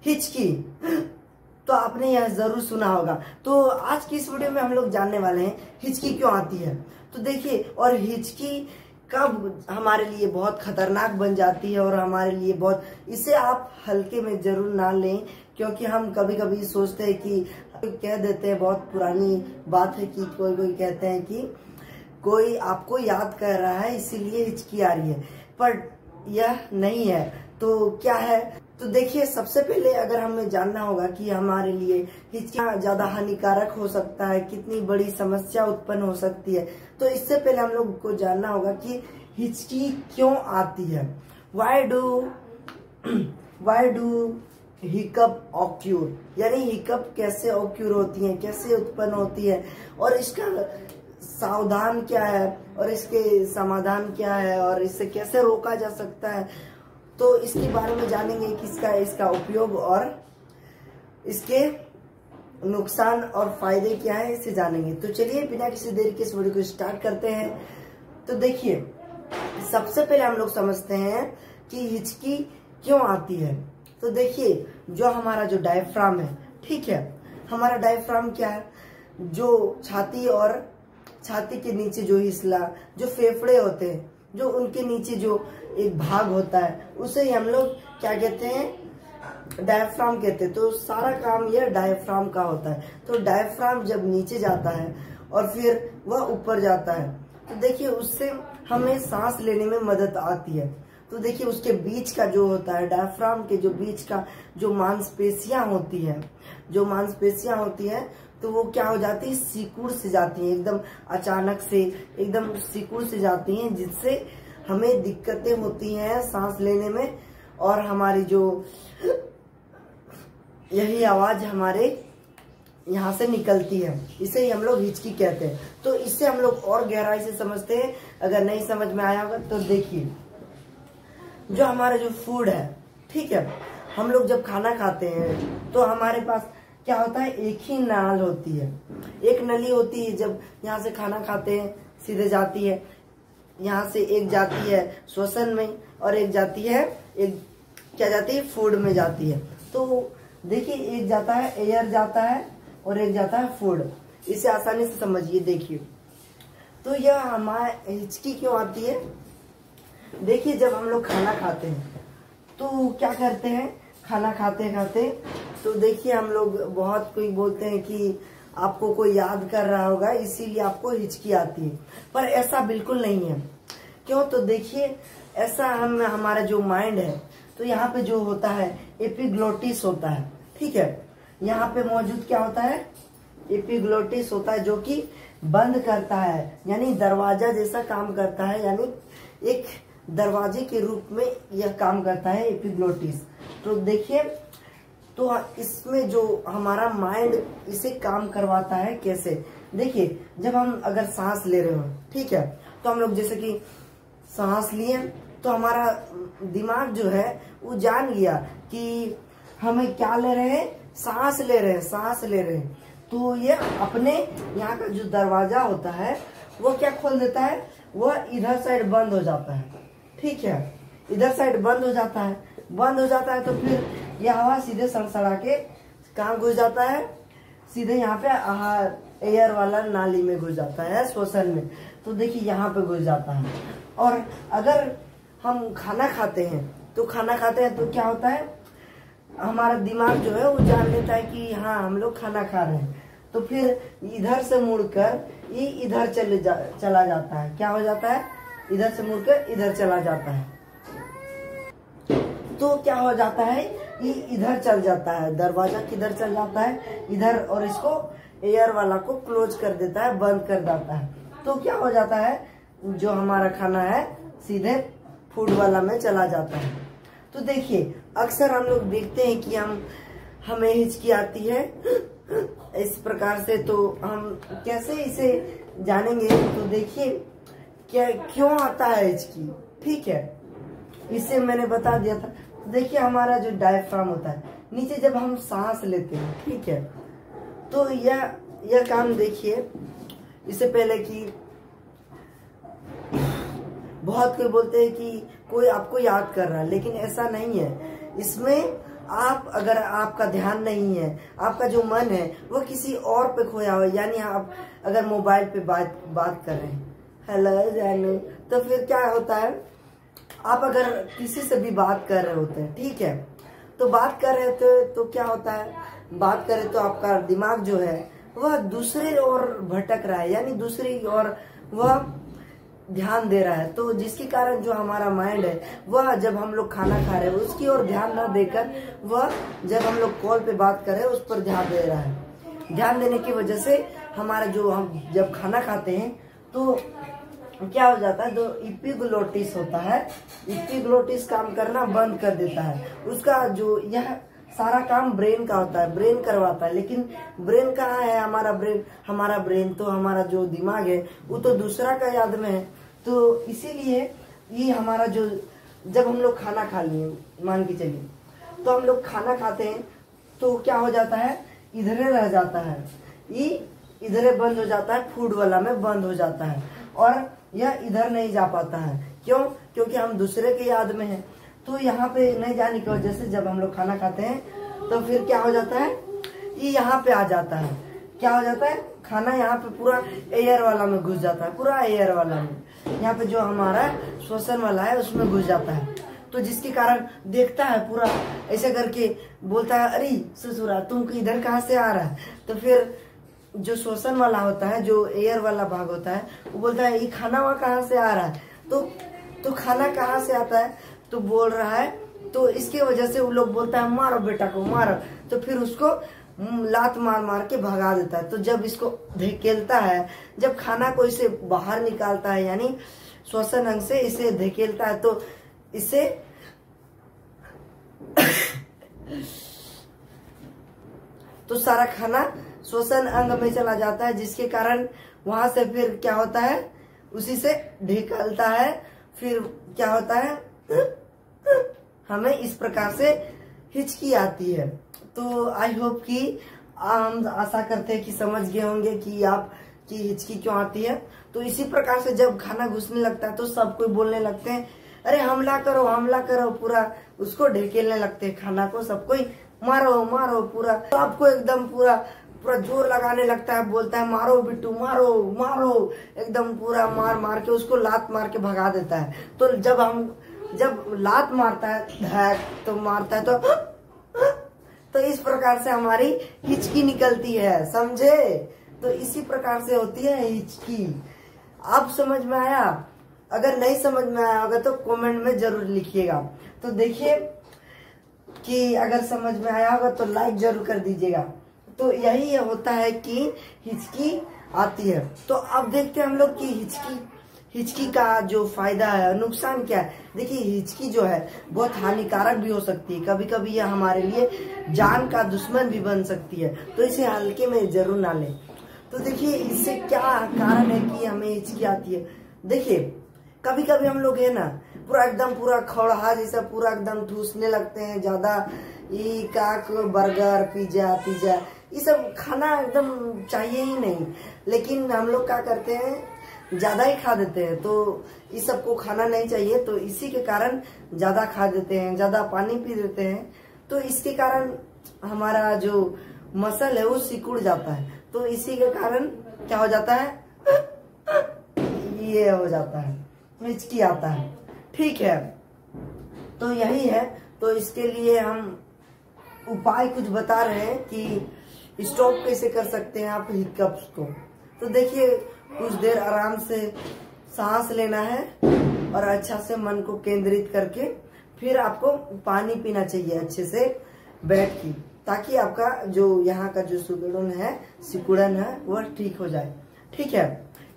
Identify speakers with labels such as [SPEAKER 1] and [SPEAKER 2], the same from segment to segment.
[SPEAKER 1] हिचकी, तो आपने यह जरूर सुना होगा। तो आज की इस वीडियो में हम लोग जानने वाले हैं हिचकी क्यों आती है। तो देखिए, और हिचकी कब हमारे लिए बहुत खतरनाक बन जाती है और हमारे लिए बहुत, इसे आप हल्के में जरूर ना लें, क्योंकि हम कभी कभी सोचते हैं कि कह देते हैं, बहुत पुरानी बात है कि कोई कोई कहते हैं कि कोई आपको याद कर रहा है इसीलिए हिचकी आ रही है, पर यह नहीं है। तो क्या है, तो देखिए, सबसे पहले अगर हमें जानना होगा कि हमारे लिए हिचकी ज्यादा हानिकारक हो सकता है, कितनी बड़ी समस्या उत्पन्न हो सकती है। तो इससे पहले हम लोग को जानना होगा कि हिचकी क्यों आती है। वाई डू हिकअप ऑक्यूर, यानी हिकअप कैसे ऑक्यूर होती है, कैसे उत्पन्न होती है, और इसका सावधान क्या है, और इसके समाधान क्या है, और इसे कैसे रोका जा सकता है। तो इसके बारे में जानेंगे कि इसका उपयोग और इसके नुकसान और फायदे क्या है, इसे जानेंगे। तो चलिए बिना किसी देरी के इस वीडियो को स्टार्ट करते हैं। तो देखिए, सबसे पहले हम लोग समझते हैं कि हिचकी क्यों आती है। तो देखिए, जो हमारा जो डायफ्राम है, ठीक है, हमारा डायफ्राम क्या है, जो छाती और छाती के नीचे जो हिस्सा, जो फेफड़े होते हैं, जो उनके नीचे जो एक भाग होता है, उसे ही हम लोग क्या कहते हैं, डायफ्राम कहते हैं। तो सारा काम यह डायफ्राम का होता है। तो डायफ्राम जब नीचे जाता है और फिर वह ऊपर जाता है, तो देखिए उससे हमें सांस लेने में मदद आती है। तो देखिए, उसके बीच का जो होता है, डायफ्राम के जो बीच का जो मांसपेशियां होती है, तो वो क्या हो जाती है, सिकुड़ से जाती है, एकदम अचानक से एकदम सिकुड़ से जाती हैं, जिससे हमें दिक्कतें होती हैं सांस लेने में, और हमारी जो यही आवाज हमारे यहाँ से निकलती है, इसे ही हम लोग हिचकी कहते हैं। तो इससे हम लोग और गहराई से समझते हैं। अगर नहीं समझ में आया होगा तो देखिए, जो हमारा जो फूड है, ठीक है, हम लोग जब खाना खाते हैं तो हमारे पास क्या होता है, एक ही नाल होती है, एक नली होती है। जब यहाँ से खाना खाते हैं सीधे जाती है, यहाँ से एक जाती है श्वसन में और एक जाती है, एक क्या जाती है, फूड में जाती है। तो देखिए, एक जाता है एयर जाता है और एक जाता है फूड। इसे आसानी से समझिए। देखिए, तो यह हमारे हिचकी क्यों आती है। देखिए, जब हम लोग खाना खाते हैं तो क्या करते हैं, खाना खाते खाते, तो देखिए हम लोग, बहुत कोई बोलते हैं कि आपको कोई याद कर रहा होगा इसीलिए आपको हिचकी आती है, पर ऐसा बिल्कुल नहीं है। क्यों, तो देखिए, ऐसा हमारा जो माइंड है, तो यहाँ पे जो होता है एपिग्लोटिस होता है, ठीक है, यहाँ पे मौजूद क्या होता है, एपिग्लोटिस होता है, जो कि बंद करता है, यानी दरवाजा जैसा काम करता है, यानी एक दरवाजे के रूप में यह काम करता है एपिग्लोटिस। तो देखिए, तो इसमें जो हमारा माइंड इसे काम करवाता है कैसे। देखिए, जब हम अगर सांस ले रहे हो, ठीक है, तो हम लोग जैसे कि सांस लिए, तो हमारा दिमाग जो है वो जान गया कि हमें क्या ले रहे हैं, सांस ले रहे हैं। तो ये अपने यहाँ का जो दरवाजा होता है वो क्या खोल देता है, वह इधर साइड बंद हो जाता है, ठीक है, इधर साइड बंद हो जाता है। तो फिर यह हवा सीधे सड़सड़ा के कहाँ घुस जाता है, सीधे यहाँ पे एयर वाला नाली में घुस जाता है, श्वसन में। तो देखिए, यहाँ पे घुस जाता है। और अगर हम खाना खाते हैं तो क्या होता है, हमारा दिमाग जो है वो जान लेता है कि हाँ, हम लोग खाना खा रहे हैं। तो फिर इधर से मुड़कर ये इधर चला जाता है। क्या हो जाता है, इधर से मुड़कर इधर चला जाता है। तो क्या हो जाता है, ये इधर चल जाता है, दरवाजा किधर चल जाता है, इधर, और इसको एयर वाला को क्लोज कर देता है, बंद कर देता है। तो क्या हो जाता है, जो हमारा खाना है सीधे फूड वाला में चला जाता है। तो देखिए, अक्सर हम लोग देखते हैं कि हमें हिचकी आती है इस प्रकार से। तो हम कैसे इसे जानेंगे। तो देखिए, क्यों आता है हिचकी, ठीक है, इसे मैंने बता दिया था। देखिए, हमारा जो डायफ्राम होता है नीचे, जब हम सांस लेते हैं, ठीक है, तो यह काम देखिए, इससे पहले कि बहुत कोई बोलते हैं कि कोई आपको याद कर रहा है, लेकिन ऐसा नहीं है। इसमें आप अगर आपका ध्यान नहीं है, आपका जो मन है वो किसी और पे खोया हो, यानी आप अगर मोबाइल पे बात कर रहे हैं, हेलो जानू, तो फिर क्या होता है, आप अगर किसी से भी बात कर रहे होते हैं, ठीक है, तो बात कर रहे होते तो क्या होता है, बात करें तो आपका दिमाग जो है वह दूसरे ओर भटक रहा है, यानी दूसरी ओर वह ध्यान दे रहा है। तो जिसके कारण जो हमारा माइंड है वह जब हम लोग खाना खा रहे हैं उसकी ओर ध्यान न देकर वह जब हम लोग कॉल पे बात कर रहे हैं उस पर ध्यान दे रहा है। ध्यान देने की वजह से हमारा जो हम जब खाना खाते हैं तो क्या हो जाता है, जो इपिग्लोटिस होता है, इपिग्लोटिस काम करना बंद कर देता है। उसका जो यह सारा काम ब्रेन का होता है, ब्रेन करवाता है, लेकिन ब्रेन कहाँ है हमारा ब्रेन तो हमारा जो दिमाग है वो तो दूसरा का याद में है। तो इसीलिए ये हमारा जो जब हम लोग खाना खा लिए, मान के चलिए, तो हम लोग खाना खाते हैं तो क्या हो जाता है, इधरे रह जाता है, ये इधरे बंद हो जाता है, फूड वाला में बंद हो जाता है और यह इधर नहीं जा पाता है। क्यों? क्योंकि हम दूसरे के याद में हैं। तो यहाँ पे नहीं जाने की वजह से जब हम लोग खाना खाते हैं तो फिर क्या हो जाता है, ये यहाँ पे आ जाता है, क्या हो जाता है, खाना यहाँ पे पूरा एयर वाला में घुस जाता है, पूरा एयर वाला में, यहाँ पे जो हमारा श्वसन वाला है उसमें घुस जाता है। तो जिसके कारण देखता है पूरा ऐसे करके बोलता है, अरे ससुरा तुम इधर कहाँ से आ रहा है। तो फिर जो श्वसन वाला होता है, जो एयर वाला भाग होता है, वो बोलता है ये खाना वहाँ कहाँ से आ रहा है। तो खाना कहाँ से आता है, तो बोल रहा है, तो इसके वजह से वो लोग बोलता है मारो बेटा को मारो, तो फिर उसको लात मार मार के भगा देता है। तो जब इसको धकेलता है, जब खाना को इसे बाहर निकालता है, यानी श्वसन अंग से इसे धकेलता है, तो इसे तो सारा खाना श्वसन अंग में चला जाता है, जिसके कारण वहां से फिर क्या होता है, उसी से ढकेलता है, फिर क्या होता है, हमें इस प्रकार से हिचकी आती है। तो आई होप कि हम आशा करते हैं कि समझ गए होंगे कि आप की हिचकी क्यों आती है। तो इसी प्रकार से जब खाना घुसने लगता है तो सब कोई बोलने लगते हैं, अरे हमला करो, पूरा उसको ढकेलने लगते हैं खाना को, सब कोई मारो मारो पूरा, तो आपको एकदम पूरा जोर लगाने लगता है, बोलता है मारो बिट्टू मारो मारो, एकदम पूरा मार के उसको लात मार के भगा देता है। तो जब लात मारता है तो मारता है तो इस प्रकार से हमारी हिचकी निकलती है, समझे। तो इसी प्रकार से होती है हिचकी। आप समझ में आया? अगर नहीं समझ में आया होगा तो कमेंट में जरूर लिखिएगा। तो देखिए कि अगर समझ में आया होगा तो लाइक जरूर कर दीजिएगा। तो यही होता है कि हिचकी आती है। तो अब देखते हैं हम लोग कि हिचकी का जो फायदा है, नुकसान क्या है। देखिए हिचकी जो है बहुत हानिकारक भी हो सकती है, कभी कभी यह हमारे लिए जान का दुश्मन भी बन सकती है, तो इसे हल्के में जरूर ना लें। तो देखिए इससे क्या कारण है कि हमें हिचकी आती है। देखिए कभी कभी हम लोग है ना पूरा खौड़ा जैसा पूरा एकदम ठूसने लगते हैं, ज्यादा ये बर्गर पिज्जा ये सब खाना एकदम चाहिए ही नहीं, लेकिन हम लोग क्या करते हैं, ज्यादा ही खा देते हैं। तो इस सबको खाना नहीं चाहिए, तो इसी के कारण ज्यादा खा देते हैं, ज्यादा पानी पी देते हैं, तो इसके कारण हमारा जो मसल है वो सिकुड़ जाता है। तो इसी के कारण क्या हो जाता है, ये हो जाता है, हिचकी आता है। ठीक है, तो यही है। तो इसके लिए हम उपाय कुछ बता रहे हैं कि स्टॉप कैसे कर सकते हैं आप हिकअप्स को। तो देखिए कुछ देर आराम से सांस लेना है और अच्छा से मन को केंद्रित करके फिर आपको पानी पीना चाहिए अच्छे से बैठ के, ताकि आपका जो यहाँ का जो सिकुड़न है वह ठीक हो जाए। ठीक है।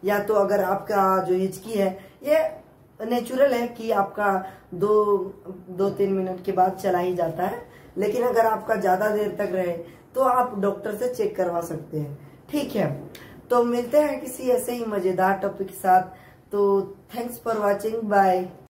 [SPEAKER 1] या तो अगर आपका जो हिचकी है ये नेचुरल है कि आपका 2-3 मिनट के बाद चला ही जाता है, लेकिन अगर आपका ज्यादा देर तक रहे तो आप डॉक्टर से चेक करवा सकते हैं। ठीक है, तो मिलते हैं किसी ऐसे ही मजेदार टॉपिक के साथ। तो थैंक्स फॉर वॉचिंग, बाय।